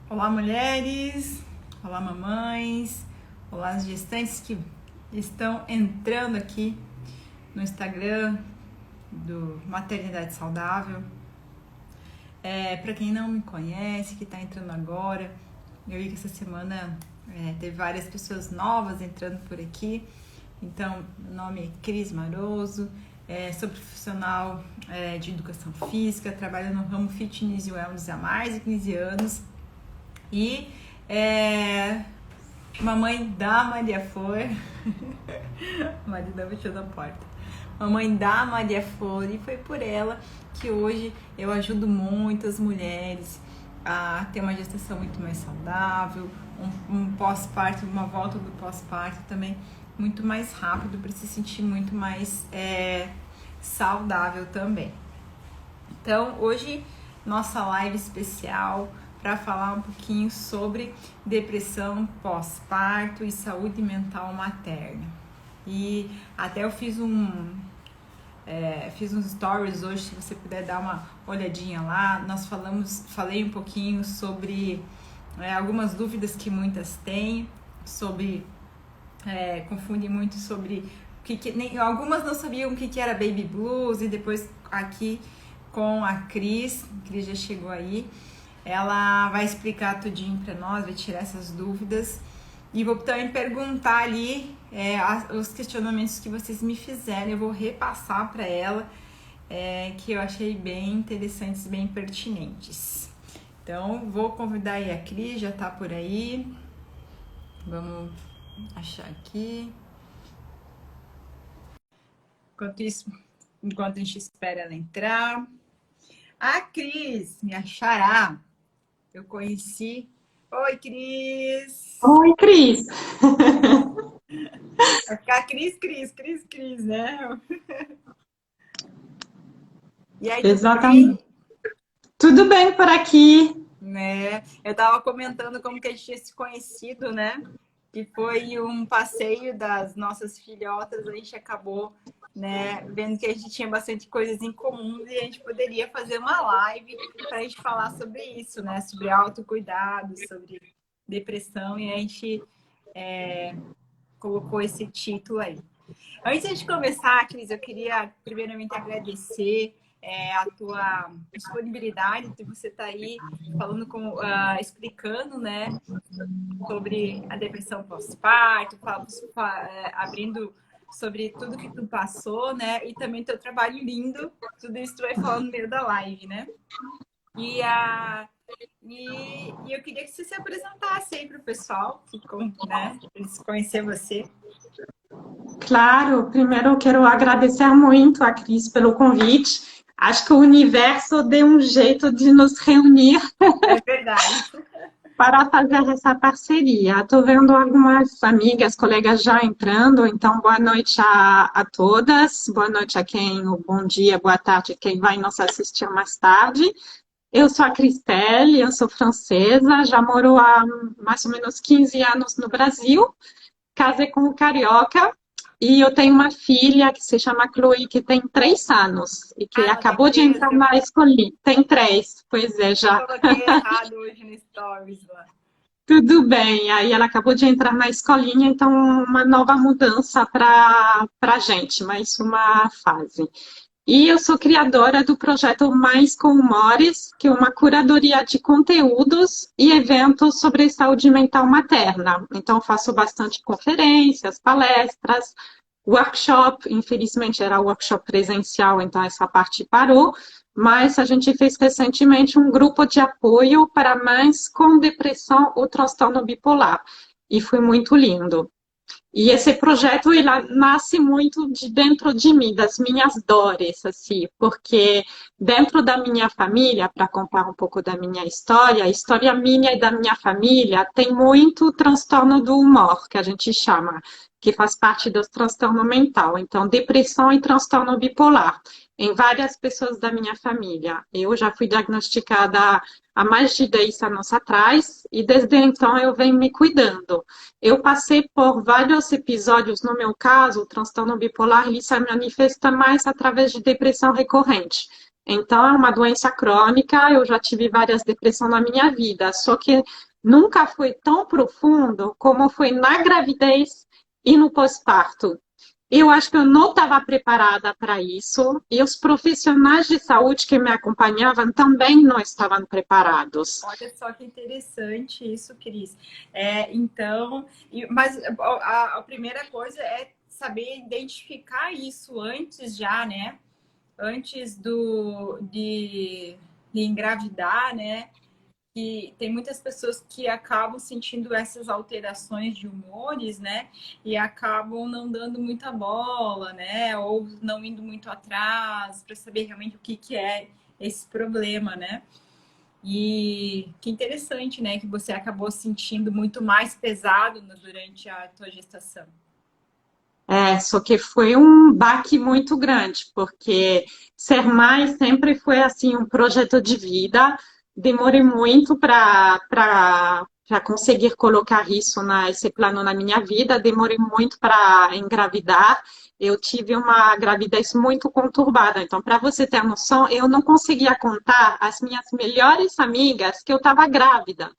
Olá, mulheres! Olá, mamães! Olá, as gestantes que estão entrando aqui no Instagram do Maternidade Saudável. Para quem não me conhece, que está entrando agora, eu vi que essa semana teve várias pessoas novas entrando por aqui. Então, meu nome é Cris Maroso, sou profissional de educação física, trabalho no ramo fitness e wellness há mais de 15 anos. E mamãe da Maria Flor, o marido fechou da porta. Mamãe da Maria Flor, e foi por ela que hoje eu ajudo muitas mulheres a ter uma gestação muito mais saudável, um pós-parto, uma volta do pós-parto também muito mais rápido, para se sentir muito mais saudável também. Então, hoje, nossa live especial para falar um pouquinho sobre depressão pós-parto e saúde mental materna. E até eu fiz uns stories hoje, se você puder dar uma olhadinha lá. Falei um pouquinho sobre algumas dúvidas que muitas têm, confundem muito sobre algumas não sabiam o que era baby blues, e depois aqui com a Cris já chegou aí. Ela vai explicar tudinho para nós, vai tirar essas dúvidas. E vou também perguntar ali os questionamentos que vocês me fizeram. Eu vou repassar para ela, que eu achei bem interessantes, bem pertinentes. Então, vou convidar aí a Cris, já tá por aí. Vamos achar aqui. Enquanto a gente espera ela entrar. A Cris, me achará. Eu conheci. Oi, Cris! Oi, Cris! Vai ficar Cris, né? E aí, tudo Exatamente. bem? Tudo bem por aqui? Né? Eu tava comentando como que a gente tinha se conhecido, né? Que foi um passeio das nossas filhotas. A gente acabou, né, vendo que a gente tinha bastante coisas em comum e a gente poderia fazer uma live para a gente falar sobre isso, né? Sobre autocuidado, sobre depressão, e a gente colocou esse título aí. Antes de começar, Cris, eu queria primeiramente agradecer a tua disponibilidade de você estar aí falando explicando, né, sobre a depressão pós-parto, abrindo sobre tudo que tu passou, né, e também teu trabalho lindo. Tudo isso tu vai falando no meio da live, né? E, e eu queria que você se apresentasse aí para o pessoal, né, para eles conhecer você. Claro, primeiro eu quero agradecer muito a Cris pelo convite. Acho que o universo deu um jeito de nos reunir É verdade. para fazer essa parceria. Estou vendo algumas amigas, colegas já entrando, então boa noite a todas, boa noite a quem, bom dia, boa tarde, quem vai nos assistir mais tarde. Eu sou a Cristelle, eu sou francesa, já moro há mais ou menos 15 anos no Brasil, casei com um carioca e eu tenho uma filha que se chama Chloe, que tem 3 anos e que Ah, ela tem acabou de três. entrar na escolinha. Tem 3, pois é, Eu já. coloquei errado hoje no Stories lá. Tudo bem. Aí ela acabou de entrar na escolinha, então uma nova mudança para a gente, mais uma fase. E eu sou criadora do projeto Mais com Humores, que é uma curadoria de conteúdos e eventos sobre saúde mental materna. Então, faço bastante conferências, palestras, workshop. Infelizmente, era workshop presencial, então essa parte parou. Mas a gente fez recentemente um grupo de apoio para mães com depressão ou transtorno bipolar. E foi muito lindo. E esse projeto ele nasce muito de dentro de mim, das minhas dores, assim, porque dentro da minha família, para contar um pouco da minha história, a história minha e da minha família tem muito transtorno do humor, que a gente chama, que faz parte do transtorno mental. Então, depressão e transtorno bipolar em várias pessoas da minha família. Eu já fui diagnosticada há mais de 10 anos atrás e desde então eu venho me cuidando. Eu passei por vários episódios, no meu caso, o transtorno bipolar ele se manifesta mais através de depressão recorrente. Então, é uma doença crônica, eu já tive várias depressões na minha vida, só que nunca foi tão profundo como foi na gravidez e no pós-parto. Eu acho que eu não estava preparada para isso e os profissionais de saúde que me acompanhavam também não estavam preparados. Olha só que interessante isso, Cris. Então, mas a primeira coisa é saber identificar isso antes já, né? Antes de engravidar, né? Que tem muitas pessoas que acabam sentindo essas alterações de humores, né? E acabam não dando muita bola, né? Ou não indo muito atrás para saber realmente o que, que é esse problema, né? E que interessante, né? Que você acabou sentindo muito mais pesado durante a tua gestação. Só que foi um baque muito grande, porque ser mãe sempre foi assim um projeto de vida. Demorei muito para conseguir colocar isso esse plano na minha vida. Demorei muito para engravidar. Eu tive uma gravidez muito conturbada. Então, para você ter noção, eu não conseguia contar às minhas melhores amigas que eu estava grávida.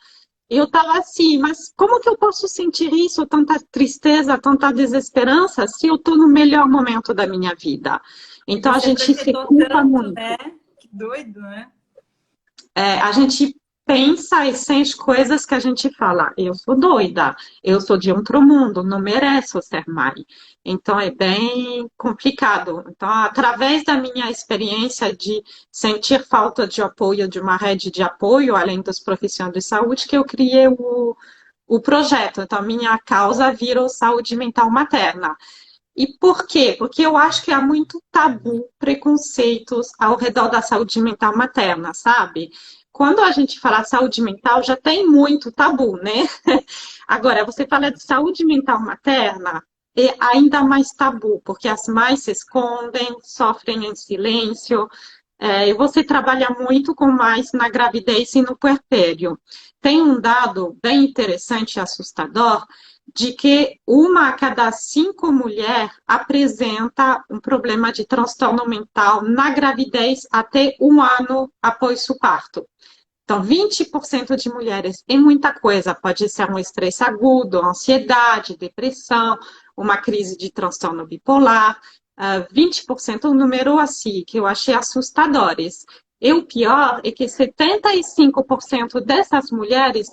Eu estava assim, mas como que eu posso sentir isso, tanta tristeza, tanta desesperança, se eu estou no melhor momento da minha vida? E Então a você gente se projetou culpa tanto, muito. né? Que doido, né? A gente pensa e sente coisas que a gente fala, eu sou doida, eu sou de outro mundo, não mereço ser mãe. Então é bem complicado. Então, através da minha experiência de sentir falta de apoio, de uma rede de apoio, além dos profissionais de saúde, que eu criei o projeto. Então, minha causa virou saúde mental materna. E por quê? Porque eu acho que há muito tabu, preconceitos ao redor da saúde mental materna, sabe? Quando a gente fala saúde mental, já tem muito tabu, né? Agora, você fala de saúde mental materna, é ainda mais tabu, porque as mães se escondem, sofrem em silêncio, e você trabalha muito com mais na gravidez e no puerpério. Tem um dado bem interessante e assustador de que uma a cada 5 mulheres apresenta um problema de transtorno mental na gravidez até 1 ano após o parto. Então, 20% de mulheres é muita coisa. Pode ser um estresse agudo, ansiedade, depressão, uma crise de transtorno bipolar. 20% é um número assim, que eu achei assustadores. E o pior é que 75% dessas mulheres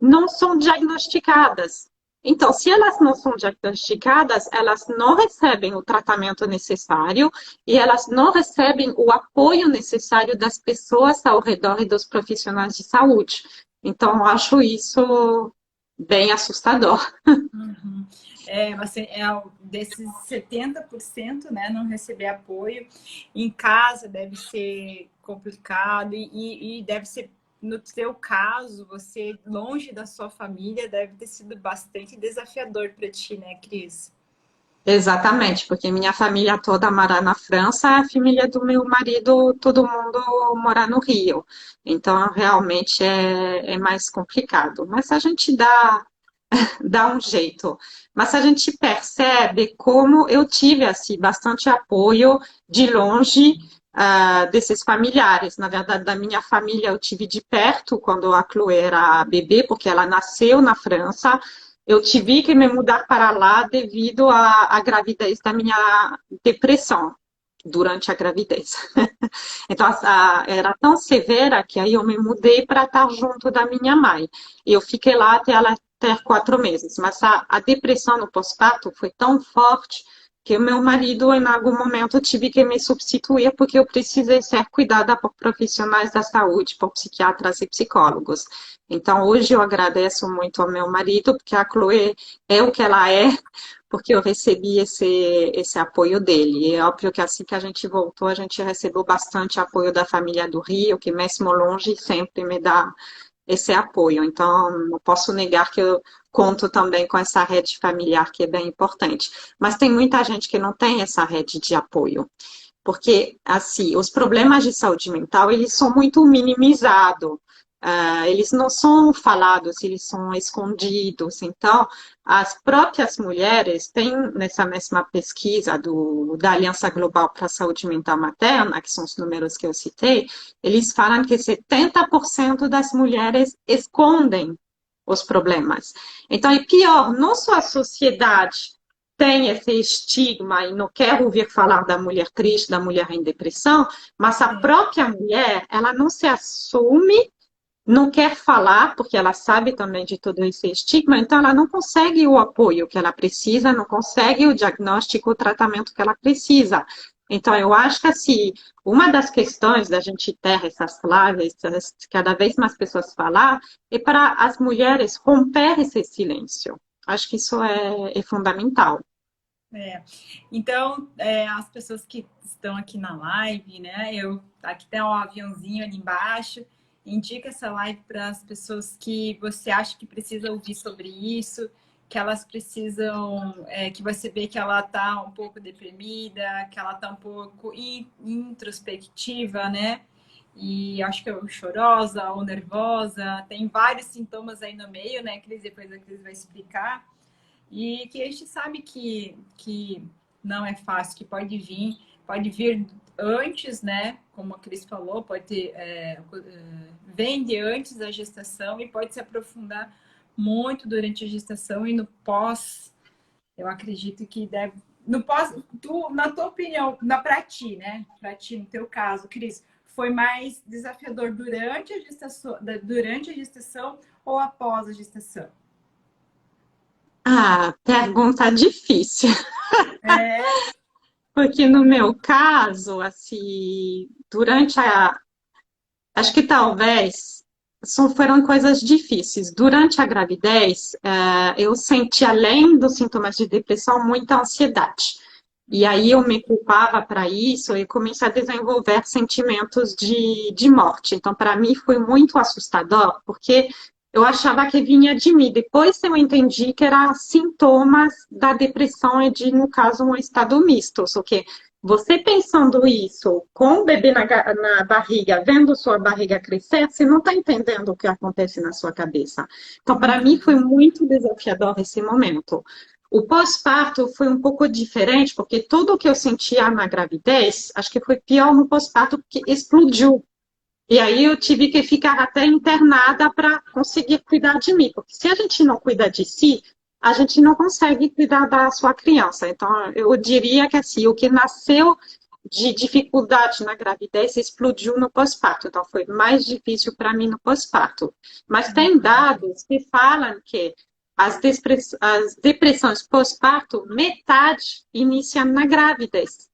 não são diagnosticadas. Então, se elas não são diagnosticadas, elas não recebem o tratamento necessário e elas não recebem o apoio necessário das pessoas ao redor e dos profissionais de saúde. Então, eu acho isso bem assustador. Uhum. Desses 70%, né, não receber apoio. Em casa deve ser complicado e deve ser, no seu caso, você longe da sua família, deve ter sido bastante desafiador para ti, né, Cris? Exatamente, porque minha família toda mora na França, a família do meu marido, todo mundo mora no Rio. Então, realmente é mais complicado. Mas a gente dá um jeito. Mas a gente percebe como eu tive assim, bastante apoio de longe desses familiares. Na verdade, da minha família eu tive de perto quando a Chloé era bebê, porque ela nasceu na França. Eu tive que me mudar para lá devido à gravidez da minha depressão durante a gravidez. Então, era tão severa que aí eu me mudei para estar junto da minha mãe. Eu fiquei lá até ela ter 4 meses. Mas a depressão no pós-parto foi tão forte que o meu marido, em algum momento, tive que me substituir porque eu precisei ser cuidada por profissionais da saúde, por psiquiatras e psicólogos. Então, hoje eu agradeço muito ao meu marido, porque a Chloé é o que ela é, porque eu recebi esse apoio dele. E é óbvio que assim que a gente voltou, a gente recebeu bastante apoio da família do Rio, que mesmo longe sempre me dá esse apoio. Então, não posso negar que eu conto também com essa rede familiar que é bem importante. Mas tem muita gente que não tem essa rede de apoio. Porque, assim, os problemas de saúde mental, eles são muito minimizados. Eles não são falados, eles são escondidos. Então, as próprias mulheres têm, nessa mesma pesquisa da Aliança Global para a Saúde Mental Materna, que são os números que eu citei, eles falam que 70% das mulheres escondem os problemas. Então, é pior, não só a sociedade tem esse estigma e não quer ouvir falar da mulher triste, da mulher em depressão, mas a Sim. própria mulher, ela não se assume, não quer falar, porque ela sabe também de todo esse estigma, então ela não consegue o apoio que ela precisa, não consegue o diagnóstico, o tratamento que ela precisa. Então, eu acho que assim, uma das questões da gente ter essas lives, cada vez mais pessoas falar, é para as mulheres romper esse silêncio. Acho que isso é fundamental. É. Então, as pessoas que estão aqui na live, né? Aqui tem um aviãozinho ali embaixo. Indica essa live para as pessoas que você acha que precisa ouvir sobre isso, que elas precisam, que você vê que ela está um pouco deprimida, que ela está um pouco introspectiva, né? E acho que é chorosa ou nervosa. Tem vários sintomas aí no meio, né, Cris? Depois a Cris vai explicar. E que a gente sabe que não é fácil, que pode vir antes, né? Como a Cris falou, pode ter, vem de antes da gestação e pode se aprofundar muito durante a gestação e no pós. Eu acredito que deve. No pós, na tua opinião, pra ti, né? Pra ti, no teu caso, Cris, foi mais desafiador durante a gestação ou após a gestação? Ah, pergunta difícil. É, Porque no meu caso, assim, durante a. Acho que talvez foram coisas difíceis. Durante a gravidez, eu senti, além dos sintomas de depressão, muita ansiedade. E aí eu me culpava para isso e comecei a desenvolver sentimentos de morte. Então, para mim, foi muito assustador, porque eu achava que vinha de mim. Depois eu entendi que era sintomas da depressão e de, no caso, um estado misto. Só que você pensando isso com o bebê na barriga, vendo sua barriga crescer, você não está entendendo o que acontece na sua cabeça. Então, para mim, foi muito desafiador esse momento. O pós-parto foi um pouco diferente, porque tudo que eu sentia na gravidez, acho que foi pior no pós-parto, porque explodiu. E aí eu tive que ficar até internada para conseguir cuidar de mim, porque se a gente não cuida de si, a gente não consegue cuidar da sua criança. Então, eu diria que assim, o que nasceu de dificuldade na gravidez explodiu no pós-parto. Então, foi mais difícil para mim no pós-parto. Mas tem dados que falam que as depressões pós-parto, metade iniciam na gravidez.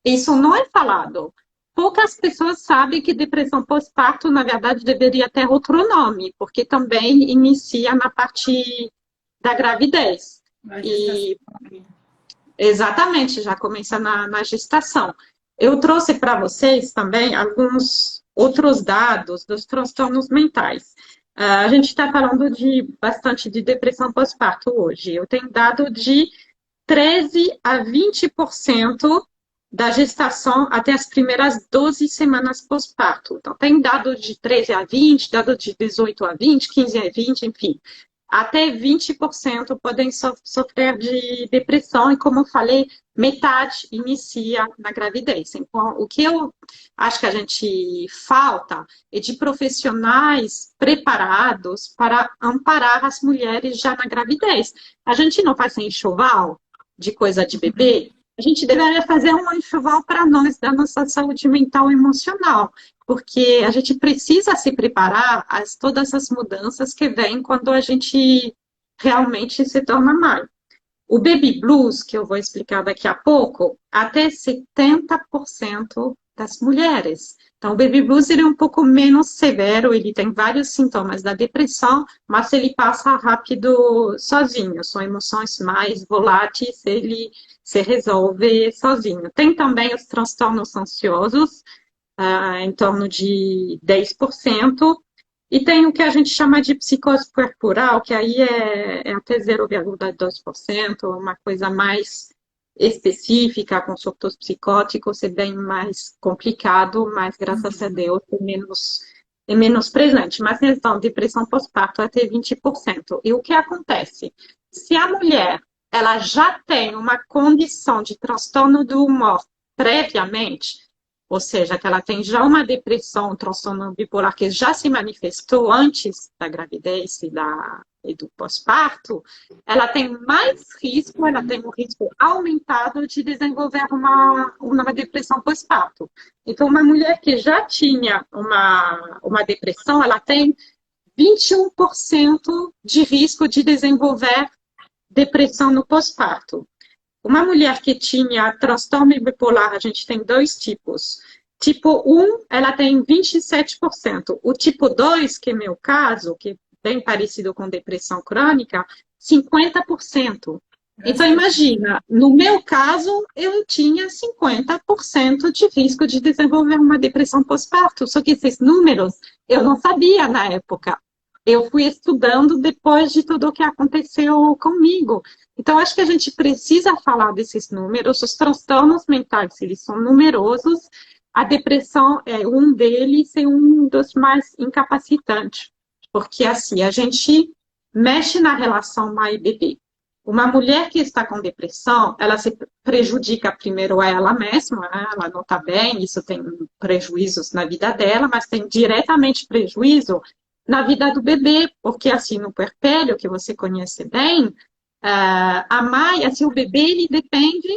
Isso não é falado. Poucas pessoas sabem que depressão pós-parto, na verdade, deveria ter outro nome, porque também inicia na parte da gravidez. a gestação. E exatamente, já começa na gestação. Eu trouxe para vocês também alguns outros dados dos transtornos mentais. A gente está falando bastante de depressão pós-parto hoje. Eu tenho dado de 13 a 20% da gestação até as primeiras 12 semanas pós-parto. Então, tem dado de 13 a 20, dado de 18 a 20, 15 a 20, enfim. Até 20% podem sofrer de depressão e, como eu falei, metade inicia na gravidez. Então, o que eu acho que a gente falta é de profissionais preparados para amparar as mulheres já na gravidez. A gente não faz enxoval de coisa de bebê, a gente deveria fazer um enxoval para nós, da nossa saúde mental e emocional, porque a gente precisa se preparar a todas as mudanças que vêm quando a gente realmente se torna mãe. O baby blues, que eu vou explicar daqui a pouco, até 70% das mulheres. Então, o baby blues ele é um pouco menos severo, ele tem vários sintomas da depressão, mas ele passa rápido sozinho, são emoções mais voláteis, ele se resolve sozinho. Tem também os transtornos ansiosos, em torno de 10%, e tem o que a gente chama de psicose puerperal, que aí é até 0,2%, uma coisa mais específica, com surtos psicóticos, é bem mais complicado, mas graças a Deus é é menos presente, mas então, depressão pós-parto é até 20%. E o que acontece? Se a mulher ela já tem uma condição de transtorno do humor previamente, ou seja, que ela tem já uma depressão, um transtorno bipolar que já se manifestou antes da gravidez e do pós-parto, ela tem mais risco, ela tem um risco aumentado de desenvolver uma depressão pós-parto. Então, uma mulher que já tinha uma depressão, ela tem 21% de risco de desenvolver depressão no pós-parto. Uma mulher que tinha transtorno bipolar, a gente tem dois tipos. Tipo 1, ela tem 27%. O tipo 2, que é meu caso, que é bem parecido com depressão crônica, 50%. Então, imagina, no meu caso, eu tinha 50% de risco de desenvolver uma depressão pós-parto. Só que esses números eu não sabia na época. Eu fui estudando depois de tudo o que aconteceu comigo. Então, acho que a gente precisa falar desses números. Os transtornos mentais, eles são numerosos. A depressão é um deles e um dos mais incapacitantes. Porque, assim, a gente mexe na relação mãe e bebê. Uma mulher que está com depressão, ela se prejudica primeiro a ela mesma, né? Ela não está bem, isso tem prejuízos na vida dela, mas tem diretamente prejuízo na vida do bebê, porque assim, no puerpério, que você conhece bem, a mãe, assim, o bebê, ele depende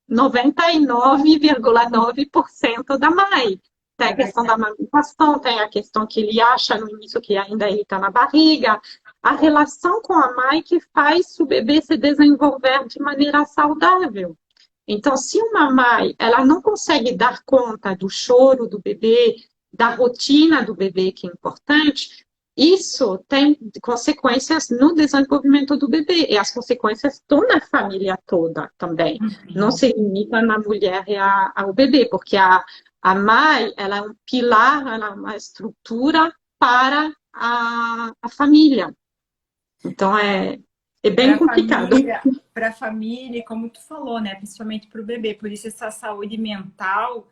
99,9% da mãe. Tem a questão da amamentação, tem a questão que ele acha no início que ainda ele está na barriga, a relação com a mãe que faz o bebê se desenvolver de maneira saudável. Então, se uma mãe, ela não consegue dar conta do choro do bebê, da rotina do bebê, que é importante, isso tem consequências no desenvolvimento do bebê, e as consequências estão na família toda também. Não se limita na mulher e ao bebê, porque a mãe, ela é um pilar, ela é uma estrutura para a família. Então, é bem complicado. Para a família, como tu falou, né? Principalmente para o bebê. Por isso, essa saúde mental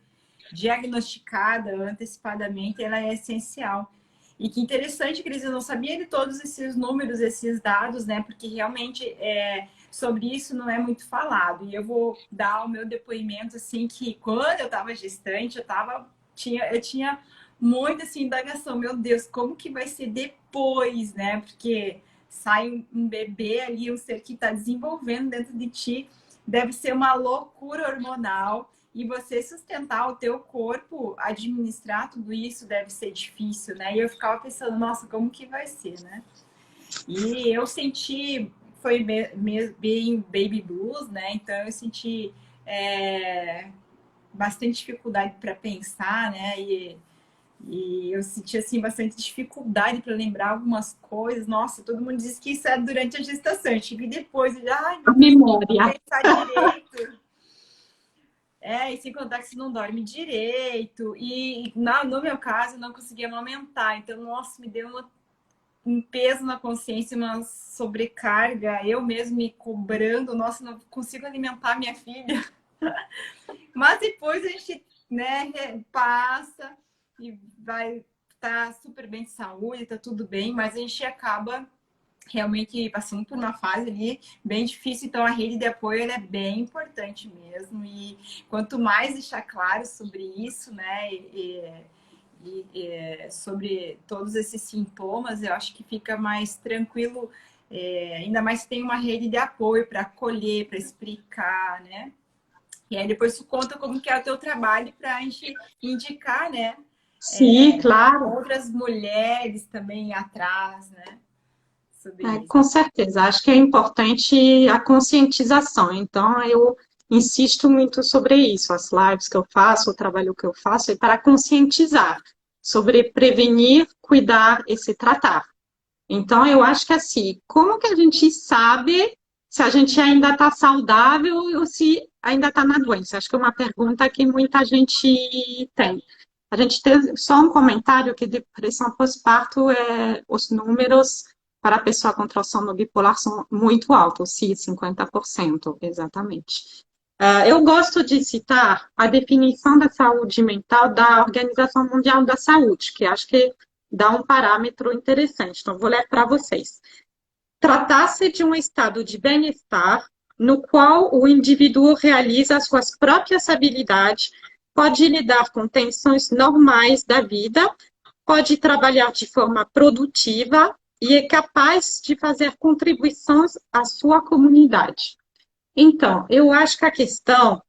diagnosticada antecipadamente, ela é essencial. E que interessante, Cris, eu não sabia de todos esses números, esses dados, né? Porque realmente sobre isso não é muito falado. E eu vou dar o meu depoimento, assim, que quando eu estava gestante, eu tinha muita assim, indagação. Meu Deus, como que vai ser depois, né? Porque sai um bebê ali, um ser que está desenvolvendo dentro de ti. Deve ser uma loucura hormonal. E você sustentar o teu corpo, administrar tudo isso deve ser difícil, né? E eu ficava pensando, nossa, como que vai ser, né? E eu senti, foi bem baby blues, né? Então eu senti bastante dificuldade para pensar, né? E eu senti, assim, bastante dificuldade para lembrar algumas coisas. Nossa, todo mundo diz que isso é durante a gestação. Eu tive depois, ai, A memória. pensar direito. E sem contar que você não dorme direito. E no meu caso, eu não conseguia amamentar. Então, nossa, me deu um peso na consciência, uma sobrecarga. Eu mesmo me cobrando. Nossa, não consigo alimentar minha filha. Mas depois a gente, né, passa e vai estar super bem de saúde, tá tudo bem. Mas a gente acaba realmente passando por uma fase ali bem difícil, então a rede de apoio ela é bem importante mesmo, e quanto mais deixar claro sobre isso, né, sobre todos esses sintomas, eu acho que fica mais tranquilo, ainda mais se tem uma rede de apoio para acolher, para explicar, né, e aí depois tu conta como que é o teu trabalho para a gente indicar, né, Sim, claro. outras mulheres também atrás, né. Com certeza, acho que é importante a conscientização. Então, eu insisto muito sobre isso. As lives que eu faço, o trabalho que eu faço é para conscientizar sobre prevenir, cuidar e se tratar. Então, eu acho que assim, como que a gente sabe se a gente ainda está saudável ou se ainda está na doença? Acho que é uma pergunta que muita gente tem. A gente tem só um comentário que depressão pós-parto, os números para a pessoa com transtorno bipolar são muito altos, sim, 50%, exatamente. Eu gosto de citar a definição da saúde mental da Organização Mundial da Saúde, que acho que dá um parâmetro interessante. Então, vou ler para vocês. Tratar-se de um estado de bem-estar no qual o indivíduo realiza suas próprias habilidades, pode lidar com tensões normais da vida, pode trabalhar de forma produtiva e é capaz de fazer contribuições à sua comunidade. Então, eu acho que a questão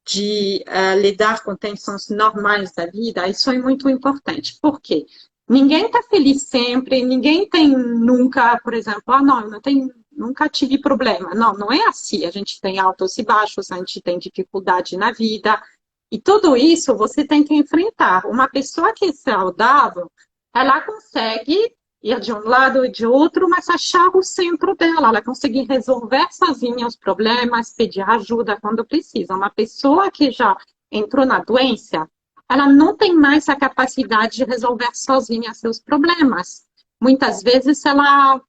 de lidar com tensões normais da vida, isso é muito importante. Por quê? Ninguém está feliz sempre, ninguém tem nunca, por exemplo, não, eu não tenho, nunca tive problema. Não, não é assim. A gente tem altos e baixos, a gente tem dificuldade na vida. E tudo isso você tem que enfrentar. Uma pessoa que é saudável, ela consegue ir de um lado e de outro, mas achar o centro dela. Ela consegue resolver sozinha os problemas, pedir ajuda quando precisa. Uma pessoa que já entrou na doença, ela não tem mais a capacidade de resolver sozinha seus problemas. Muitas vezes ela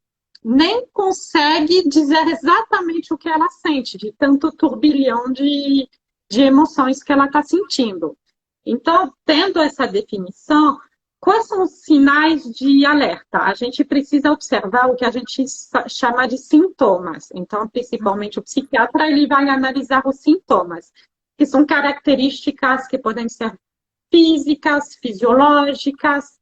nem consegue dizer exatamente o que ela sente, de tanto turbilhão de emoções que ela está sentindo. Então, tendo essa definição, quais são os sinais de alerta? A gente precisa observar o que a gente chama de sintomas. Então, principalmente o psiquiatra, ele vai analisar os sintomas, que são características que podem ser físicas, fisiológicas,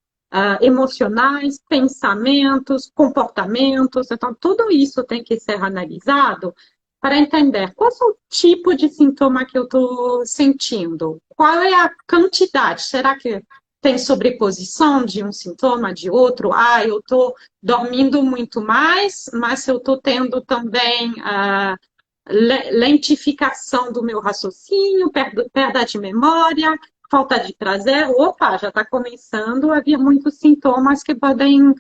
emocionais, pensamentos, comportamentos. Então, tudo isso tem que ser analisado para entender qual é o tipo de sintoma que eu estou sentindo, qual é a quantidade, será que tem sobreposição de um sintoma de outro? Eu estou dormindo muito mais, mas eu estou tendo também lentificação do meu raciocínio, perda de memória, falta de prazer. Opa, já está começando a vir muitos sintomas que podem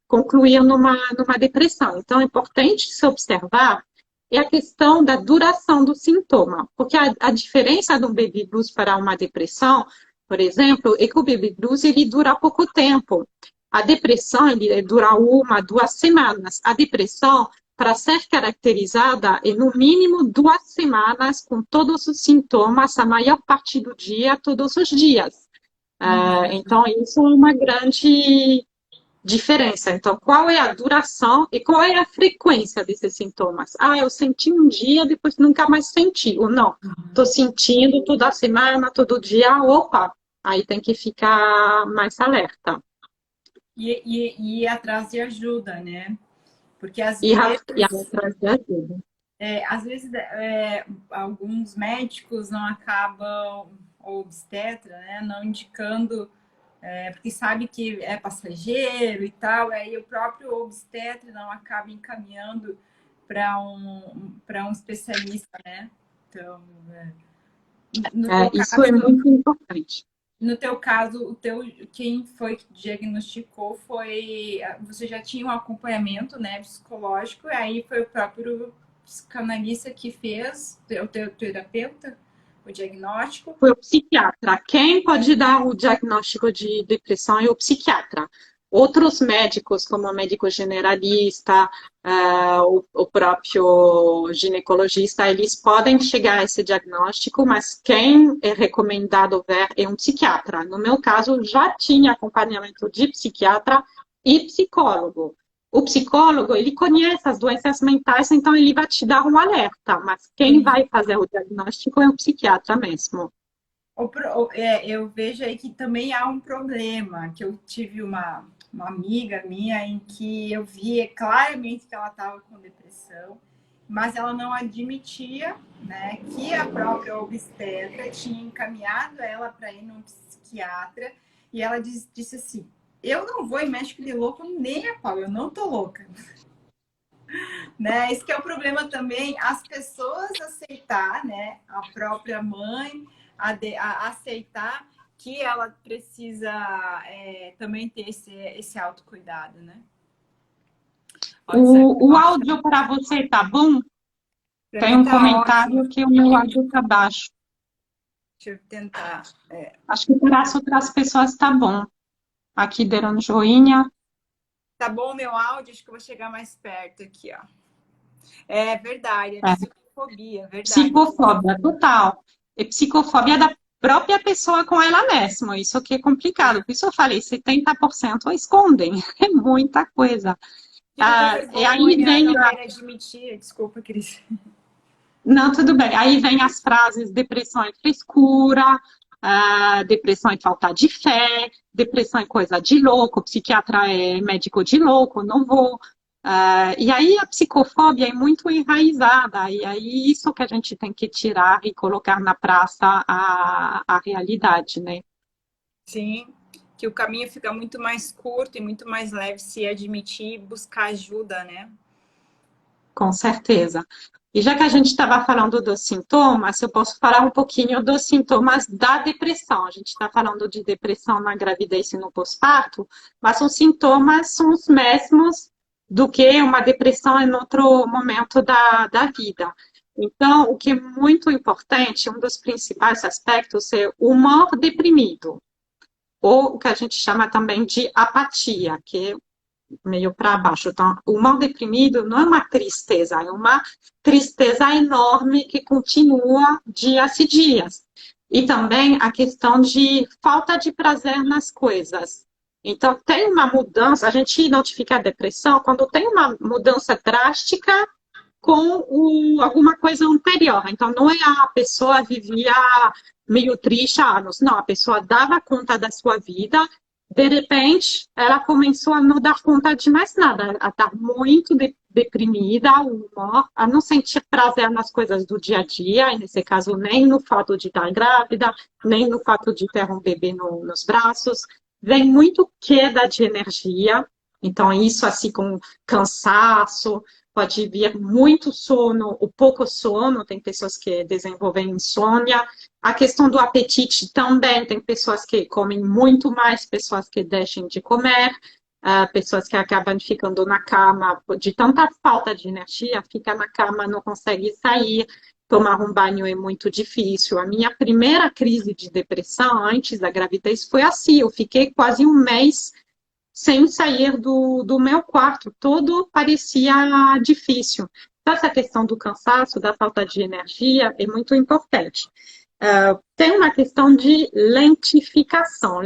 concluir numa depressão. Então, é importante se observar é a questão da duração do sintoma, porque a diferença de um baby blues para uma depressão, por exemplo, é que o baby blues ele dura pouco tempo. A depressão ele dura 1, 2 semanas. A depressão, para ser caracterizada, é no mínimo 2 semanas com todos os sintomas, a maior parte do dia, todos os dias. Então, isso é uma grande diferença. Então, qual é a duração e qual é a frequência desses sintomas? Eu senti um dia, depois nunca mais senti. Ou não, estou sentindo toda semana, todo dia, opa, aí tem que ficar mais alerta. E ir atrás de ajuda, né? Porque às E vezes, atrás de ajuda. às vezes alguns médicos não acabam, ou obstetra, né, não indicando porque sabe que é passageiro e tal, aí o próprio obstetra não acaba encaminhando para um especialista, né? Então, no teu Isso caso, é muito importante. no teu caso, quem foi que diagnosticou você já tinha um acompanhamento, né, psicológico, e aí foi o próprio psicanalista que fez, o teu terapeuta, o diagnóstico. Foi o psiquiatra. Quem pode dar o diagnóstico de depressão é o psiquiatra. Outros médicos, como o médico generalista, o próprio ginecologista, eles podem chegar a esse diagnóstico, mas quem é recomendado ver é um psiquiatra. No meu caso, já tinha acompanhamento de psiquiatra e psicólogo. O psicólogo, ele conhece as doenças mentais, então ele vai te dar um alerta, mas quem vai fazer o diagnóstico é o psiquiatra mesmo. Eu vejo aí que também há um problema, que eu tive uma amiga minha em que eu via claramente que ela estava com depressão, mas ela não admitia, né, que a própria obstetra tinha encaminhado ela para ir num psiquiatra, e ela disse assim, eu não vou em médico de louco nem a pau, eu não tô louca. Né? Esse que é o problema também, as pessoas aceitar, né, a própria mãe, a aceitar que ela precisa também ter esse autocuidado, né? O áudio para você tá bom? Tem um comentário ótimo. Que o meu áudio tá baixo. Deixa eu tentar. Acho que para as outras pessoas tá bom. Aqui deram joinha. Tá bom o meu áudio? Acho que eu vou chegar mais perto aqui, ó. É verdade, é psicofobia, verdade. Psicofobia, total. É psicofobia própria pessoa com ela mesma. Isso que é complicado. Por isso eu falei, 70% escondem. É muita coisa. Que não tem E aí vergonha, vem não quer admitir. Desculpa, Cris. Não, tudo bem. Aí vem as frases depressão é frescura, depressão é falta de fé, depressão é coisa de louco, psiquiatra é médico de louco, não vou. E aí a psicofobia é muito enraizada, e aí isso que a gente tem que tirar e colocar na praça a realidade, né? Sim, que o caminho fica muito mais curto e muito mais leve se admitir e buscar ajuda, né? Com certeza. E já que a gente estava falando dos sintomas, eu posso falar um pouquinho dos sintomas da depressão. A gente está falando de depressão na gravidez e no pós-parto, mas os sintomas são os mesmos do que uma depressão em outro momento da vida. Então, o que é muito importante, um dos principais aspectos é o humor deprimido, ou o que a gente chama também de apatia, que é meio para baixo. Então, o mal deprimido não é uma tristeza, é uma tristeza enorme que continua dias e dias. E também a questão de falta de prazer nas coisas. Então, tem uma mudança, a gente identifica a depressão quando tem uma mudança drástica com alguma coisa anterior. Então, não é a pessoa vivia meio triste há anos, não, a pessoa dava conta da sua vida, de repente, ela começou a não dar conta de mais nada, a estar muito deprimida, o humor, a não sentir prazer nas coisas do dia a dia, e nesse caso, nem no fato de estar grávida, nem no fato de ter um bebê nos braços. Vem muito queda de energia, então isso assim com cansaço, pode vir muito sono, ou pouco sono, tem pessoas que desenvolvem insônia. A questão do apetite também, tem pessoas que comem muito mais, pessoas que deixam de comer, pessoas que acabam ficando na cama de tanta falta de energia, fica na cama, não consegue sair, tomar um banho é muito difícil. A minha primeira crise de depressão antes da gravidez foi assim, eu fiquei quase um mês sem sair do meu quarto. Tudo parecia difícil. Então, essa questão do cansaço, da falta de energia, é muito importante. Tem uma questão de lentificação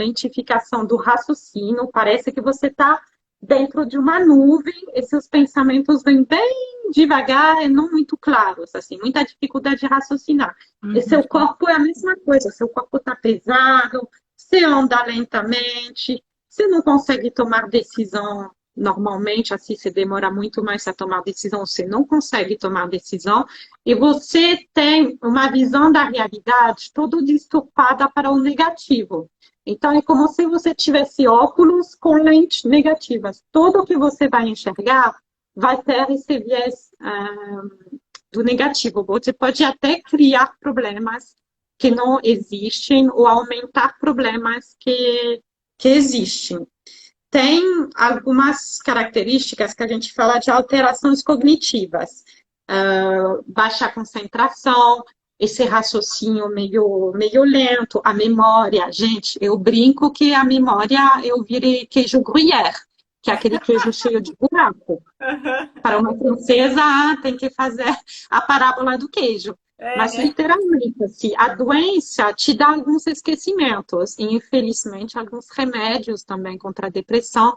do raciocínio. Parece que você está dentro de uma nuvem e seus pensamentos vêm bem devagar e não muito claros, assim, muita dificuldade de raciocinar. E seu corpo é a mesma coisa, seu corpo está pesado, você anda lentamente, você não consegue tomar decisão normalmente, assim, você demora muito mais a tomar decisão, você não consegue tomar decisão, e você tem uma visão da realidade toda distorcida para o negativo. Então, é como se você tivesse óculos com lentes negativas. Tudo que você vai enxergar vai ter esse viés do negativo. Você pode até criar problemas que não existem ou aumentar problemas que existem. Tem algumas características que a gente fala de alterações cognitivas. Baixa concentração, esse raciocínio meio lento, a memória. Gente, eu brinco que a memória eu virei queijo gruyère, que é aquele queijo cheio de buraco. Para uma francesa, tem que fazer a parábola do queijo. Mas, É, literalmente, assim, a doença te dá alguns esquecimentos. E, infelizmente, alguns remédios também contra a depressão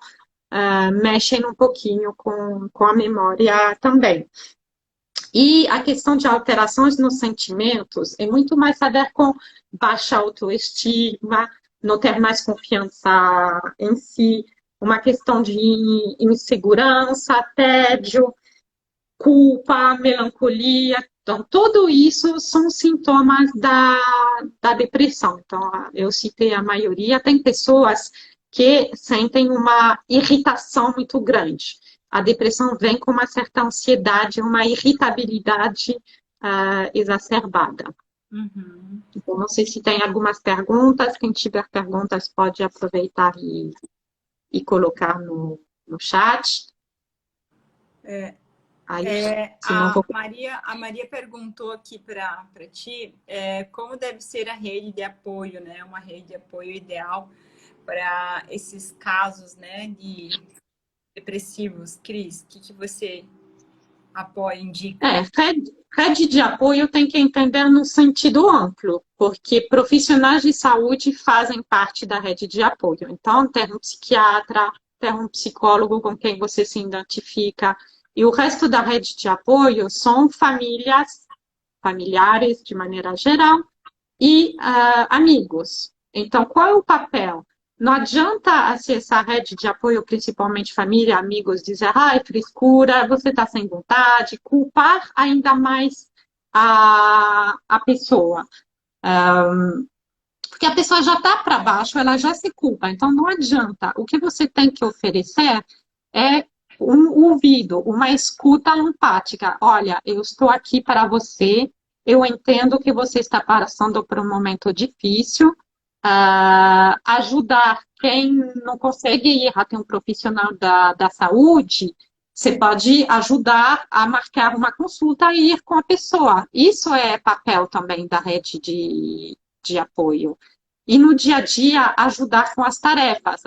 mexem um pouquinho com a memória também. E a questão de alterações nos sentimentos é muito mais a ver com baixa autoestima, não ter mais confiança em si, uma questão de insegurança, tédio, culpa, melancolia. Então, tudo isso são sintomas da depressão. Então, eu citei a maioria. Tem pessoas que sentem uma irritação muito grande. A depressão vem com uma certa ansiedade, uma irritabilidade exacerbada. uhum. Então, não sei se tem algumas perguntas. Quem tiver perguntas pode aproveitar e colocar no chat. Aí, se não vou. A Maria perguntou aqui para ti como deve ser a rede de apoio, né? Uma rede de apoio ideal para esses casos, né, de depressivos. Cris, o que você apoia, indica? rede de apoio tem que entender no sentido amplo, porque profissionais de saúde fazem parte da rede de apoio. Então, ter um psiquiatra, ter um psicólogo com quem você se identifica, e o resto da rede de apoio são famílias, familiares de maneira geral, e amigos. Então, qual é o papel? Não adianta acessar a rede de apoio, principalmente família, amigos, dizer, ai, frescura, você está sem vontade, culpar ainda mais a pessoa. Porque a pessoa já está para baixo, ela já se culpa. Então, não adianta. O que você tem que oferecer é um ouvido, uma escuta empática. Olha, eu estou aqui para você, eu entendo que você está passando por um momento difícil. Ajudar quem não consegue ir até um profissional da saúde, você pode ajudar a marcar uma consulta e ir com a pessoa. Isso é papel também da rede de apoio. E no dia a dia, ajudar com as tarefas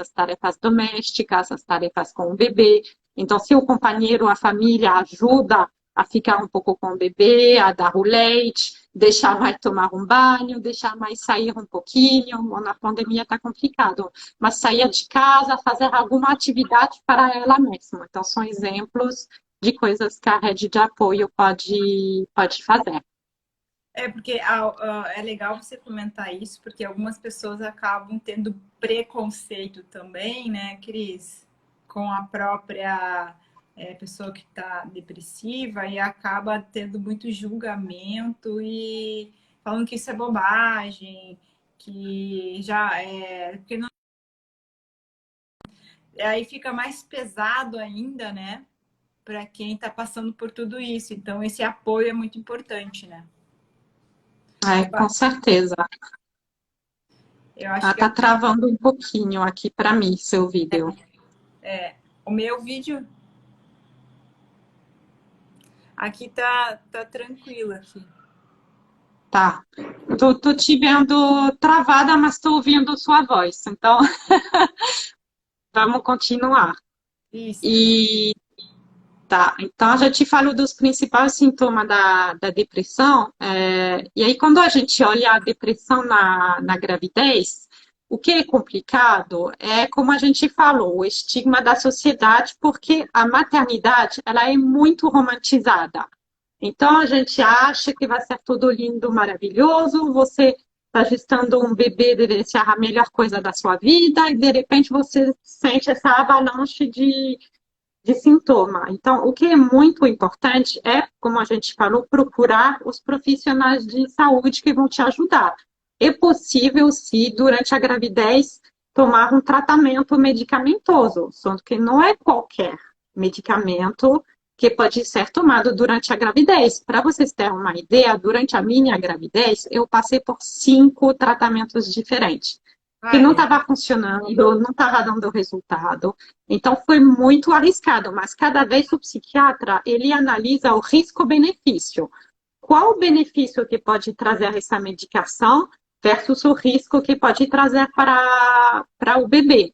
domésticas, as tarefas com o bebê. Então, se o companheiro, a família ajuda a ficar um pouco com o bebê, a dar o leite, deixar mais tomar um banho, deixar mais sair um pouquinho. Na pandemia está complicado, mas sair de casa, fazer alguma atividade para ela mesma. Então, são exemplos de coisas que a rede de apoio pode fazer. É porque é legal você comentar isso, porque algumas pessoas acabam tendo preconceito também, né, Cris, com a própria pessoa que está depressiva e acaba tendo muito julgamento e falando que isso é bobagem, que já é. Porque não, aí fica mais pesado ainda, né, para quem está passando por tudo isso. Então, esse apoio é muito importante, né? Com certeza. Eu acho Ela que está travando um pouquinho aqui para mim, seu vídeo. o meu vídeo aqui tá tranquilo aqui. Tá. Tô te vendo travada, mas estou ouvindo sua voz. Então, vamos continuar. Isso. E tá. Então, eu já te falo dos principais sintomas da depressão. E aí, quando a gente olha a depressão na gravidez, o que é complicado é, como a gente falou, o estigma da sociedade, porque a maternidade ela é muito romantizada. Então a gente acha que vai ser tudo lindo, maravilhoso, você está gestando um bebê, deve ser a melhor coisa da sua vida, e de repente você sente essa avalanche de sintoma. Então, o que é muito importante é, como a gente falou, procurar os profissionais de saúde que vão te ajudar. É possível, se durante a gravidez, tomar um tratamento medicamentoso, só que não é qualquer medicamento que pode ser tomado durante a gravidez. Para vocês terem uma ideia, durante a minha gravidez, eu passei por 5 tratamentos diferentes que Ah, não é. estava funcionando, não estava dando resultado. Então foi muito arriscado, mas cada vez o psiquiatra ele analisa o risco-benefício. Qual o benefício que pode trazer essa medicação versus o risco que pode trazer para o bebê?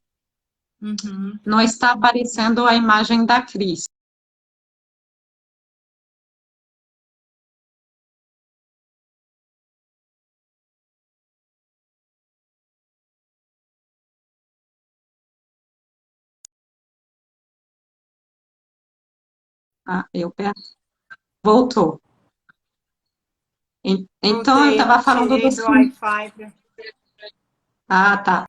Uhum. Não está aparecendo a imagem da Cris. Ah, voltou. Então eu Voltei, estava falando tirei dos. do Wi-Fi. Ah, tá.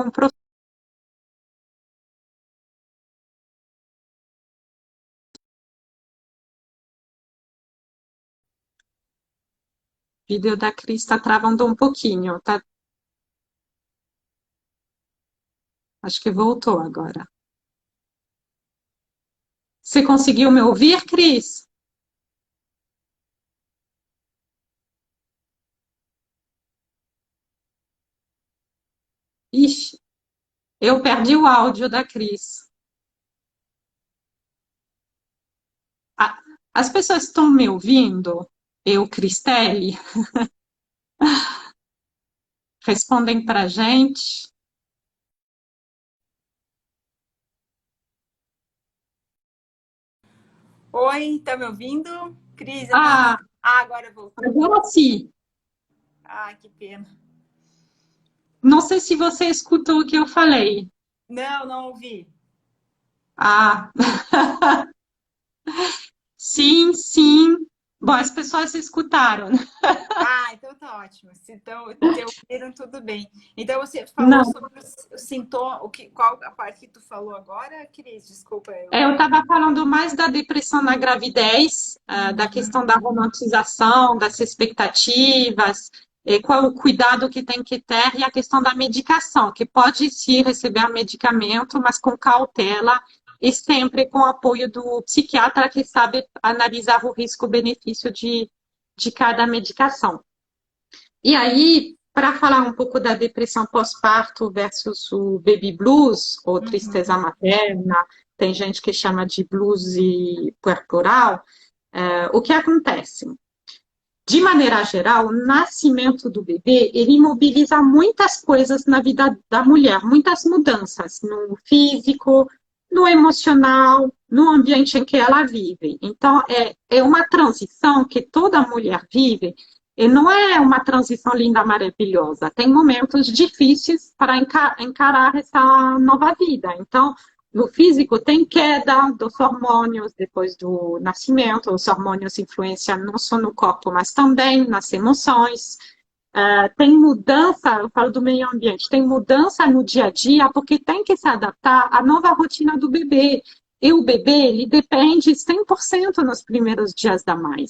com o vídeo da Cris está travando um pouquinho, tá? Acho que voltou agora. Você conseguiu me ouvir, Cris? Ixi, eu perdi o áudio da Cris. Ah, as pessoas estão me ouvindo? Eu, Cristelle, respondem para gente. Oi, tá me ouvindo? Cris, eu tava. Ah, Ah, agora voltou. agora sim. Ah, que pena. Não sei se você escutou o que eu falei. Não, não ouvi. Ah, sim, sim. Bom, as pessoas escutaram. Ah, então tá ótimo. Se ouviram, tudo bem. Então você falou Não, sobre o sintoma, qual a parte que tu falou agora, Cris? Desculpa, eu estava falando mais da depressão na gravidez, da questão da romantização, das expectativas, qual o cuidado que tem que ter e a questão da medicação, que pode se receber medicamento, mas com cautela e sempre com o apoio do psiquiatra que sabe analisar o risco-benefício de cada medicação. E aí, para falar um pouco da depressão pós-parto versus o baby blues, ou tristeza Uhum. materna, tem gente que chama de blues puerperal, o que acontece? De maneira geral, o nascimento do bebê, ele mobiliza muitas coisas na vida da mulher, muitas mudanças no físico, no emocional, no ambiente em que ela vive. Então, é uma transição que toda mulher vive, e não é uma transição linda, maravilhosa. Tem momentos difíceis para encarar essa nova vida. Então, no físico, tem queda dos hormônios depois do nascimento. Os hormônios influenciam não só no corpo, mas também nas emoções. Tem mudança, eu falo do meio ambiente, tem mudança no dia a dia, porque tem que se adaptar à nova rotina do bebê. E o bebê, ele depende 100% nos primeiros dias da mãe.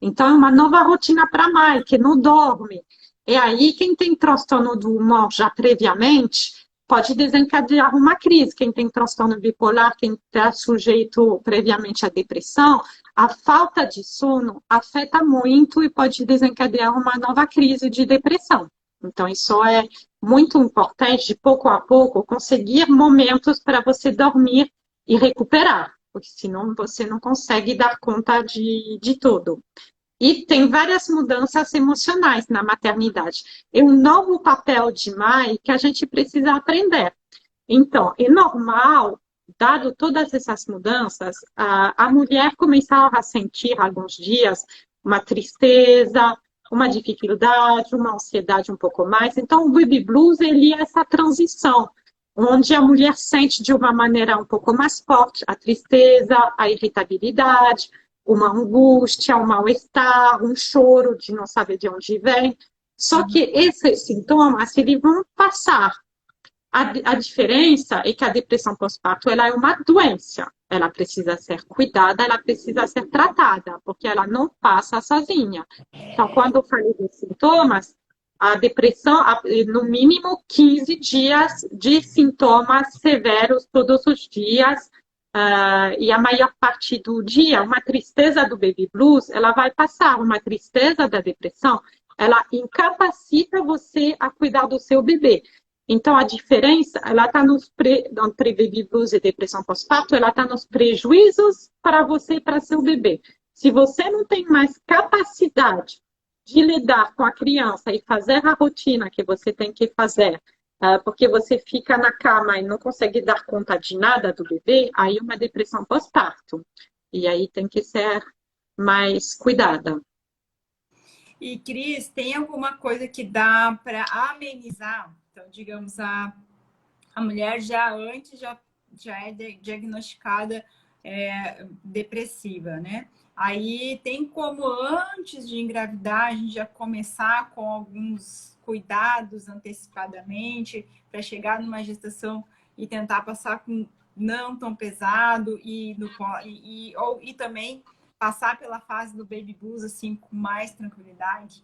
Então, é uma nova rotina para a mãe, que não dorme. E aí, quem tem transtorno do humor já previamente, pode desencadear uma crise. Quem tem transtorno bipolar, quem está sujeito previamente à depressão, a falta de sono afeta muito e pode desencadear uma nova crise de depressão. Então, isso é muito importante, de pouco a pouco, conseguir momentos para você dormir e recuperar, porque senão você não consegue dar conta de tudo. E tem várias mudanças emocionais na maternidade. É um novo papel de mãe que a gente precisa aprender. Então, é normal, dado todas essas mudanças, a mulher começar a sentir alguns dias uma tristeza, uma dificuldade, uma ansiedade um pouco mais. Então, o baby blues ele é essa transição, onde a mulher sente de uma maneira um pouco mais forte a tristeza, a irritabilidade, uma angústia, um mal-estar, um choro de não saber de onde vem. Só que esses sintomas eles vão passar. A diferença é que a depressão pós-parto ela é uma doença. Ela precisa ser cuidada, ela precisa ser tratada, porque ela não passa sozinha. Então, quando eu falei dos sintomas, a depressão, no mínimo 15 dias de sintomas severos todos os dias, e a maior parte do dia, uma tristeza do baby blues, ela vai passar, uma tristeza da depressão, ela incapacita você a cuidar do seu bebê. Então, a diferença, ela está entre baby blues e depressão pós-parto, ela está nos prejuízos para você e para seu bebê. Se você não tem mais capacidade de lidar com a criança e fazer a rotina que você tem que fazer, porque você fica na cama e não consegue dar conta de nada do bebê, aí é uma depressão pós-parto. E aí tem que ser mais cuidada. E, Cris, tem alguma coisa que dá para amenizar? Então, digamos, a mulher já antes já é diagnosticada depressiva, né? Aí tem como antes de engravidar a gente já começar com alguns cuidados antecipadamente para chegar numa gestação e tentar passar com não tão pesado e também passar pela fase do baby blues assim com mais tranquilidade.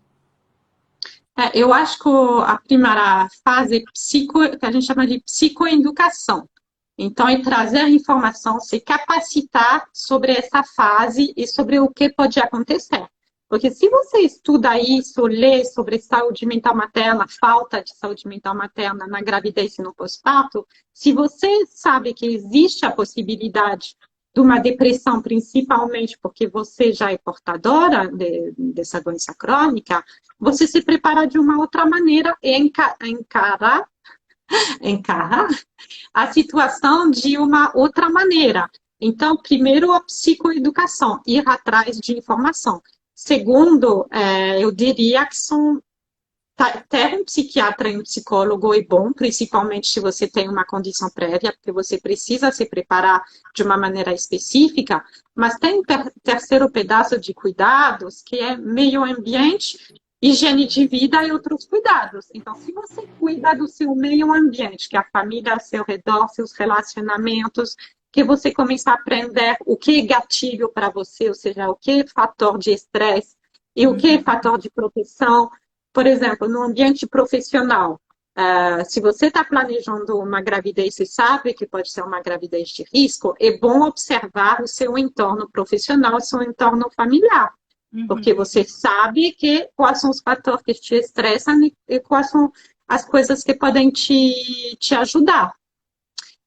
Eu acho que a primeira fase é que a gente chama de psicoeducação. Então, é trazer informação, se capacitar sobre essa fase e sobre o que pode acontecer. Porque se você estuda isso, lê sobre saúde mental materna, falta de saúde mental materna na gravidez e no pós-parto, se você sabe que existe a possibilidade de uma depressão, principalmente porque você já é portadora dessa doença crônica, você se prepara de uma outra maneira e encarar a situação de uma outra maneira. Então, primeiro, a psicoeducação, ir atrás de informação. Segundo, eu diria que ter um psiquiatra e um psicólogo é bom, principalmente se você tem uma condição prévia, porque você precisa se preparar de uma maneira específica, mas tem um terceiro pedaço de cuidados, que é meio ambiente, higiene de vida e outros cuidados. Então, se você cuida do seu meio ambiente, que é a família ao seu redor, seus relacionamentos, que você começa a aprender o que é gatilho para você, ou seja, o que é fator de estresse e o que é fator de proteção. Por exemplo, no ambiente profissional, se você está planejando uma gravidez e sabe que pode ser uma gravidez de risco, é bom observar o seu entorno profissional, o seu entorno familiar. Porque você sabe quais são os fatores que te estressam e quais são as coisas que podem te ajudar.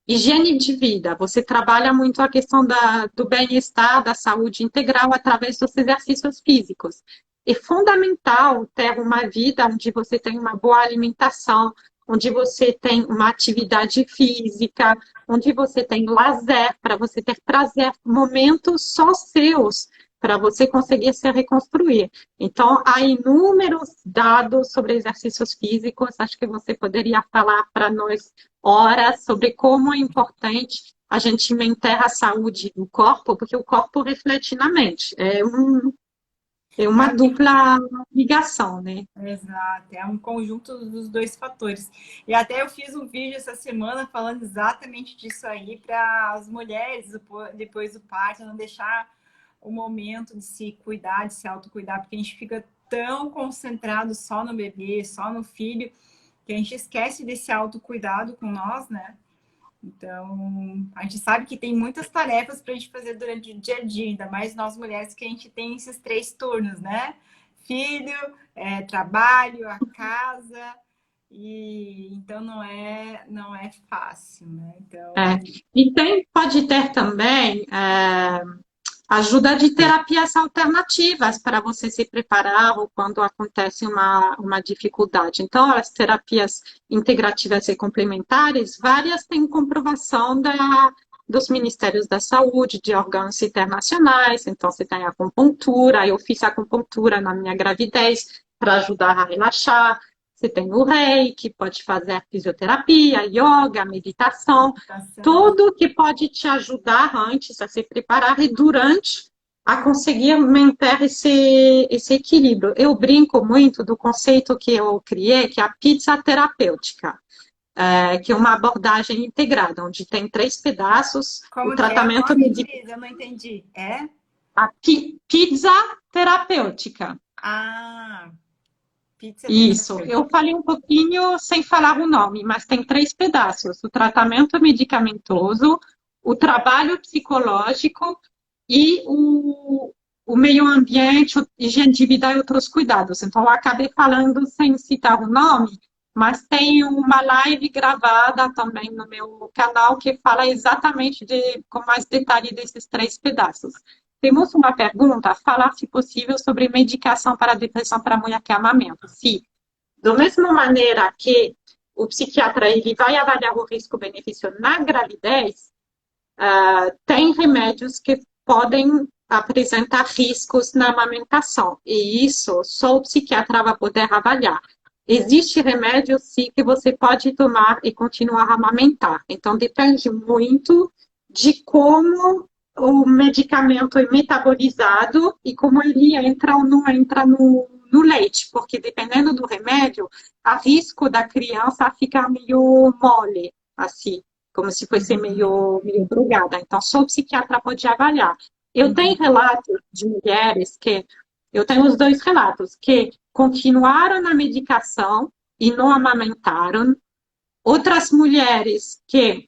Higiene de vida, você trabalha muito a questão do bem-estar, da saúde integral através dos exercícios físicos. É fundamental ter uma vida onde você tem uma boa alimentação, onde você tem uma atividade física, onde você tem lazer, para você ter prazer, momentos só seus, para você conseguir se reconstruir. Então, há inúmeros dados sobre exercícios físicos, acho que você poderia falar para nós horas sobre como é importante a gente manter a saúde do corpo, porque o corpo reflete na mente. É uma dupla ligação, né? Exato, é um conjunto dos dois fatores. E até eu fiz um vídeo essa semana falando exatamente disso aí para as mulheres depois do parto, não deixar o momento de se cuidar, de se autocuidar, porque a gente fica tão concentrado só no bebê, só no filho, que a gente esquece desse autocuidado com nós, né? Então, a gente sabe que tem muitas tarefas para a gente fazer durante o dia a dia, ainda mais nós mulheres que a gente tem esses 3 turnos, né? Filho, trabalho, a casa, e então não é fácil, né? Então, E pode ter também ajuda de terapias alternativas para você se preparar ou quando acontece uma dificuldade. Então, as terapias integrativas e complementares, várias têm comprovação dos Ministérios da Saúde, de órgãos internacionais. Então, você tem a acupuntura, eu fiz a acupuntura na minha gravidez para ajudar a relaxar. Você tem o reiki, pode fazer fisioterapia, yoga, meditação, tudo que pode te ajudar antes a se preparar e durante a conseguir manter esse equilíbrio. Eu brinco muito do conceito que eu criei, que é a pizza terapêutica, que é uma abordagem integrada, onde tem 3 pedaços. Como o tratamento eu não entendi. A pizza terapêutica. Pizza Isso, eu falei um pouquinho sem falar o nome, mas tem 3 pedaços: o tratamento medicamentoso, o trabalho psicológico e o meio ambiente, higiene de vida e outros cuidados. Então, eu acabei falando sem citar o nome, mas tem uma live gravada também no meu canal que fala exatamente com mais detalhe desses 3 pedaços. Temos uma pergunta, falar, se possível, sobre medicação para depressão para mulher que amamenta. Sim, da mesma maneira que o psiquiatra ele vai avaliar o risco-benefício na gravidez, tem remédios que podem apresentar riscos na amamentação, e isso só o psiquiatra vai poder avaliar. Existe remédio, sim, que você pode tomar e continuar a amamentar. Então, depende muito de como o medicamento é metabolizado e como ele entra ou não entra no leite, porque dependendo do remédio, há risco da criança ficar meio mole, assim, como se fosse meio drogada. Então, só o psiquiatra pode avaliar. Eu tenho Entendi. relatos de mulheres que, eu tenho os dois relatos, que continuaram na medicação e não amamentaram. Outras mulheres que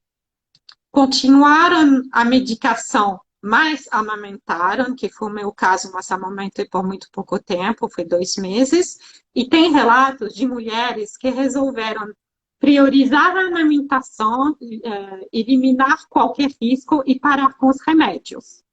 continuaram a medicação, mas amamentaram, que foi o meu caso, mas amamentei por muito pouco tempo, foi 2 meses. E tem relatos de mulheres que resolveram priorizar a amamentação, eliminar qualquer risco e parar com os remédios.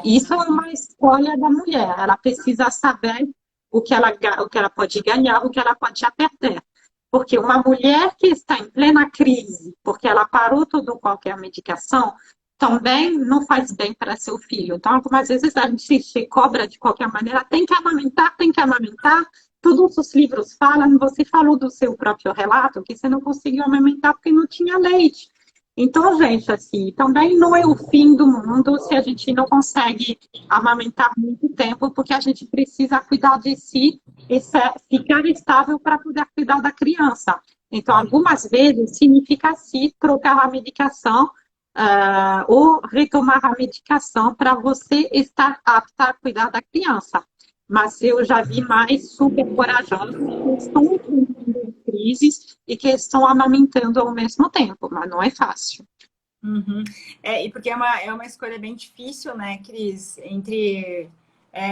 Isso é uma escolha da mulher, ela precisa saber o que ela pode ganhar, o que ela pode perder. Porque uma mulher que está em plena crise, porque ela parou toda qualquer medicação, também não faz bem para seu filho. Então, algumas vezes a gente se cobra de qualquer maneira, tem que amamentar, tem que amamentar. Todos os livros falam, você falou do seu próprio relato, que você não conseguiu amamentar porque não tinha leite. Então, gente, assim, também não é o fim do mundo se a gente não consegue amamentar muito tempo, porque a gente precisa cuidar de si e ficar estável para poder cuidar da criança. Então, algumas vezes significa sim trocar a medicação ou retomar a medicação para você estar apta a cuidar da criança. Mas eu já vi mais super corajosos que estão enfrentando crises e que estão amamentando ao mesmo tempo, mas não é fácil. Uhum. E porque é uma escolha bem difícil, né, Cris? Entre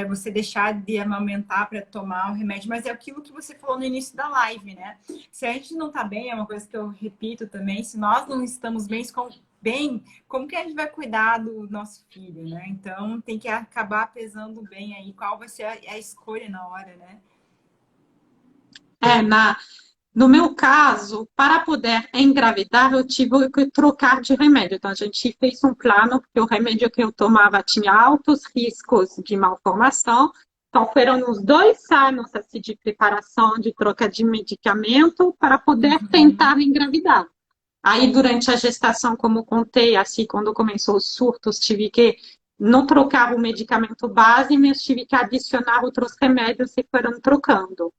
você deixar de amamentar para tomar o remédio, mas é aquilo que você falou no início da live, né? Se a gente não tá bem, é uma coisa que eu repito também, se nós não estamos bem, como que a gente vai cuidar do nosso filho, né? Então tem que acabar pesando bem aí qual vai ser a escolha na hora, né? É, no meu caso, para poder engravidar, eu tive que trocar de remédio. Então, a gente fez um plano, porque o remédio que eu tomava tinha altos riscos de malformação. Então, foram uns 2 anos assim, de preparação, de troca de medicamento, para poder tentar engravidar. Aí, durante a gestação, como contei, assim, quando começou os surtos, tive que não trocar o medicamento base, mas tive que adicionar outros remédios e foram trocando.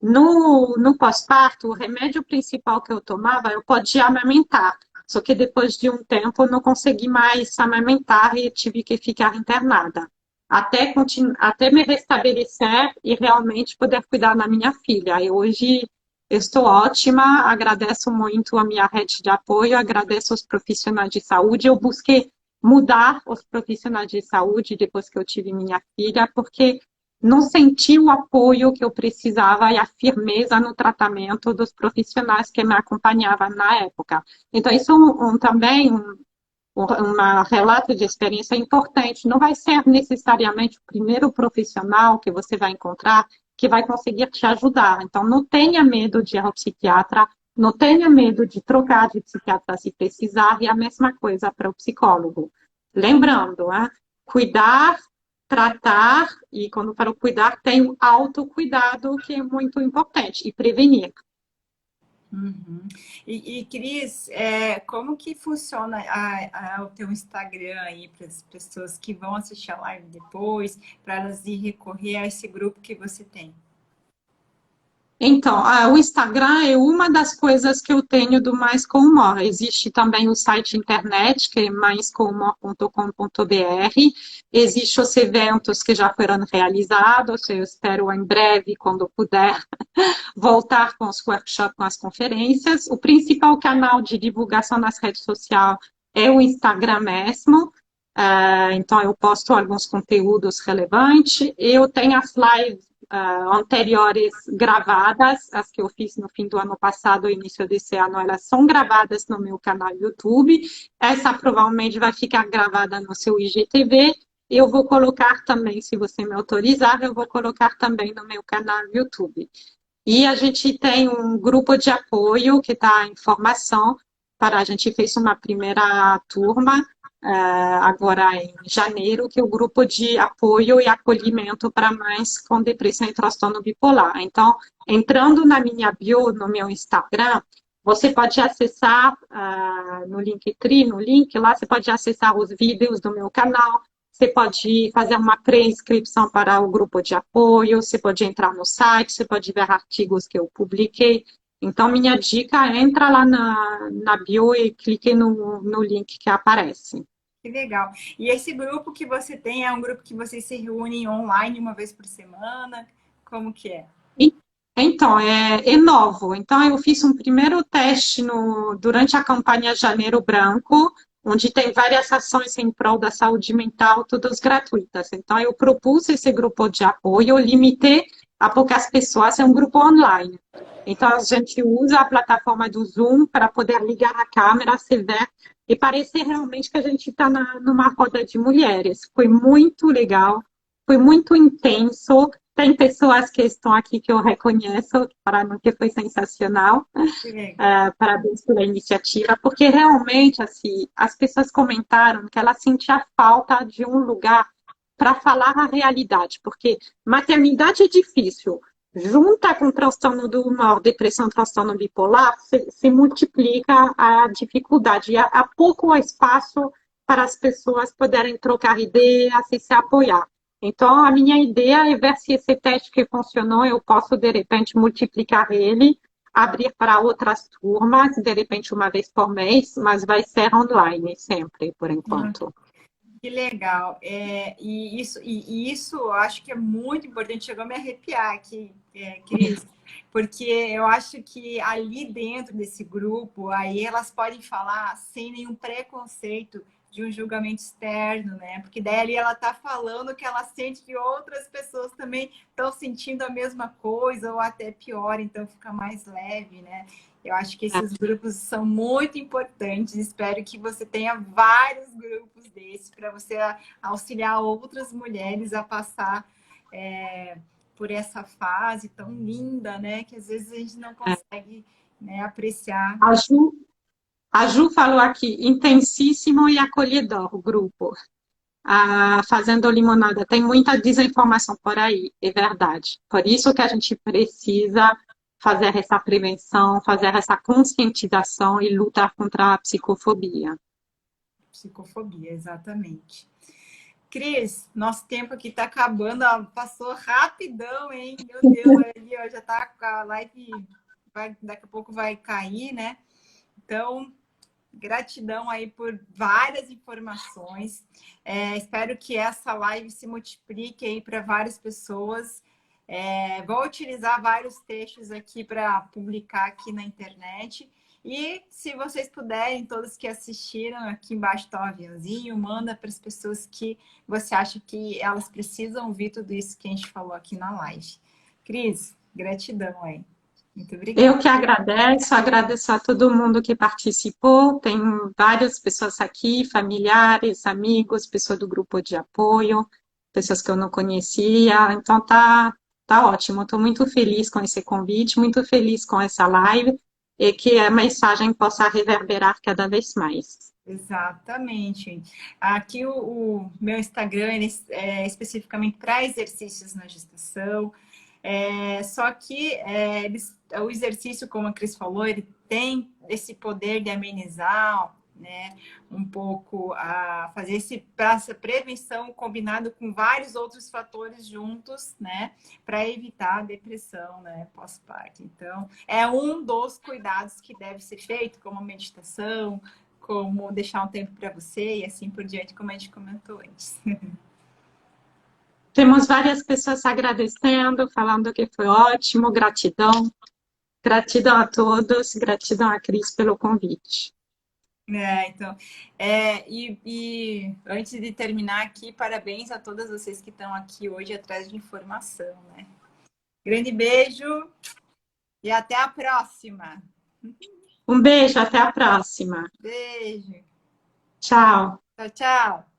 No pós-parto, o remédio principal que eu tomava, eu podia amamentar. Só que depois de um tempo eu não consegui mais amamentar e tive que ficar internada. Até me restabelecer e realmente poder cuidar da minha filha. E hoje eu estou ótima, agradeço muito a minha rede de apoio, agradeço os profissionais de saúde. Eu busquei mudar os profissionais de saúde depois que eu tive minha filha, porque não senti o apoio que eu precisava e a firmeza no tratamento dos profissionais que me acompanhavam na época. Então, isso é também um relato de experiência importante. Não vai ser necessariamente o primeiro profissional que você vai encontrar que vai conseguir te ajudar. Então, não tenha medo de ir ao psiquiatra, não tenha medo de trocar de psiquiatra se precisar, e a mesma coisa para o psicólogo. Lembrando, cuidar, tratar, e quando falo cuidar, tem o autocuidado, que é muito importante, e prevenir. Uhum. Cris, como que funciona o teu Instagram aí para as pessoas que vão assistir a live depois, para elas ir recorrer a esse grupo que você tem? Então, o Instagram é uma das coisas que eu tenho do Mais com Humor. Existe também o site internet, que é maiscomhumor.com.br. Existem os eventos que já foram realizados. Eu espero em breve, quando puder, voltar com os workshops, com as conferências. O principal canal de divulgação nas redes sociais é o Instagram mesmo. Então, eu posto alguns conteúdos relevantes. Eu tenho as lives anteriores gravadas, as que eu fiz no fim do ano passado, início desse ano, elas são gravadas no meu canal YouTube. Essa provavelmente vai ficar gravada no seu IGTV. Eu vou colocar também, se você me autorizar, eu vou colocar também no meu canal YouTube. E a gente tem um grupo de apoio que está em formação. A gente fez uma primeira turma agora em janeiro, que é o grupo de apoio e acolhimento para mães com depressão e transtorno bipolar. Então, entrando na minha bio, no meu Instagram, Você pode acessar no Linktree, no link lá, você pode acessar os vídeos do meu canal, você pode fazer uma pré-inscrição para o grupo de apoio, você pode entrar no site, você pode ver artigos que eu publiquei. Então, minha dica é entra lá na bio e clique no link que aparece. Que legal. E esse grupo que você tem é um grupo que vocês se reúnem online uma vez por semana? Como que é? Então, é novo. Então, eu fiz um primeiro teste durante a campanha Janeiro Branco, onde tem várias ações em prol da saúde mental, todas gratuitas. Então, eu propus esse grupo de apoio, eu limitei a poucas pessoas, é um grupo online. Então, a gente usa a plataforma do Zoom para poder ligar a câmera, se ver, e parecer realmente que a gente está numa roda de mulheres. Foi muito legal, foi muito intenso. Tem pessoas que estão aqui que eu reconheço, para mim que foi sensacional. Que legal. Parabéns pela iniciativa, porque realmente assim, as pessoas comentaram que ela sentia falta de um lugar para falar a realidade, porque maternidade é difícil. Junta com transtorno do humor, depressão, transtorno bipolar, se multiplica a dificuldade. E há pouco espaço para as pessoas poderem trocar ideias e se apoiar. Então, a minha ideia é ver se esse teste que funcionou, eu posso, de repente, multiplicar ele, abrir para outras turmas, de repente, uma vez por mês, mas vai ser online sempre, por enquanto. Que legal. E isso eu acho que é muito importante. Chegou a me arrepiar aqui, Cris, porque eu acho que ali dentro desse grupo, aí elas podem falar sem nenhum preconceito de um julgamento externo, né? Porque daí ali ela tá falando que ela sente que outras pessoas também estão sentindo a mesma coisa ou até pior, então fica mais leve, né? Eu acho que esses grupos são muito importantes. Espero que você tenha vários grupos desses para você auxiliar outras mulheres a passar por essa fase tão linda, né? Que às vezes a gente não consegue, né, apreciar. A Ju, a Ju falou aqui, intensíssimo e acolhedor o grupo. Fazendo limonada. Tem muita desinformação por aí, é verdade. Por isso que a gente precisa fazer essa prevenção, fazer essa conscientização e lutar contra a psicofobia. Psicofobia, exatamente. Cris, nosso tempo aqui está acabando, ó, passou rapidão, hein? Meu Deus, ali ó, já tá com a live, daqui a pouco vai cair, né? Então, gratidão aí por várias informações. Espero que essa live se multiplique aí para várias pessoas. Vou utilizar vários textos aqui para publicar aqui na internet. E se vocês puderem, todos que assistiram, aqui embaixo está o aviãozinho, manda para as pessoas que você acha que elas precisam ouvir tudo isso que a gente falou aqui na live. Cris, gratidão aí. Muito Eu obrigada. que agradeço a todo mundo que participou. Tem várias pessoas aqui, familiares, amigos, pessoas do grupo de apoio, pessoas que eu não conhecia. Então tá ótimo. Estou muito feliz com esse convite, muito feliz com essa live e que a mensagem possa reverberar cada vez mais. Exatamente. Aqui o meu Instagram ele é especificamente para exercícios na gestação. Só que o exercício, como a Cris falou, ele tem esse poder de amenizar, né, um pouco a fazer essa prevenção combinado com vários outros fatores juntos, né, para evitar a depressão, né, pós-parto. Então, é um dos cuidados que deve ser feito, como a meditação, como deixar um tempo para você e assim por diante, como a gente comentou antes. Temos várias pessoas agradecendo, falando que foi ótimo, gratidão. Gratidão a todos, gratidão a Cris pelo convite. Então, e antes de terminar aqui, parabéns a todas vocês que estão aqui hoje atrás de informação, né? Grande beijo e até a próxima. Um beijo, até a próxima. Beijo. Tchau. Tchau, tchau.